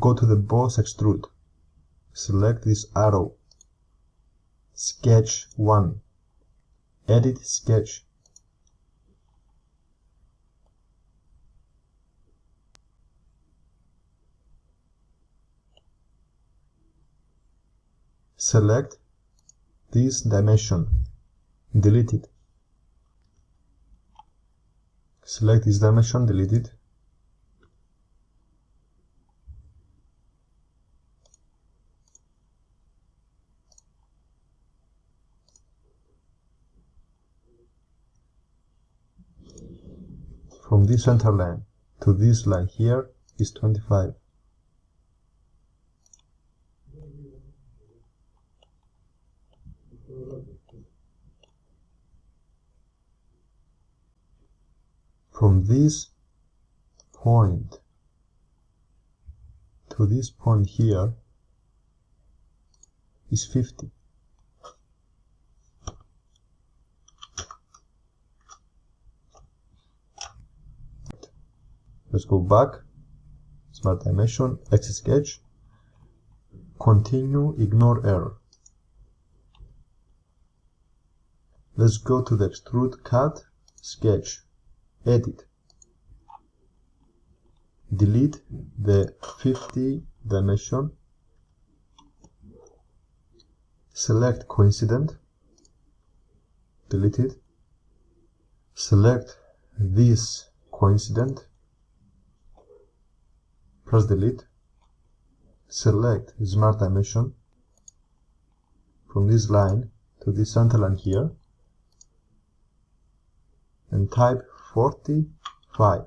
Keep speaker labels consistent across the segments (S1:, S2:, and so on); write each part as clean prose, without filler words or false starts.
S1: Go to the boss extrude. Select this arrow. Sketch 1. Edit sketch. Select this dimension. Delete it. Select this dimension, delete it. From this center line to this line here is 25. From this point to this point here is 50. Let's go back, Smart Dimension, X sketch, continue, ignore error. Let's go to the Extrude Cut, sketch, edit, delete the 50 dimension, select coincident, delete it, select this coincident, press delete, select Smart Dimension from this line to this center line here and type 45.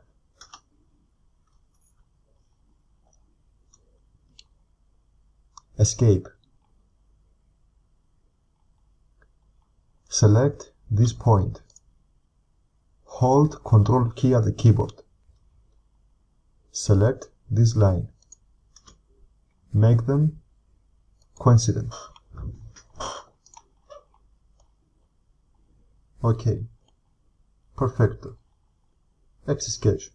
S1: Escape. Select this point. Hold Ctrl key at the keyboard. Select this line. Make them coincident. Okay. Perfecto. X sketch.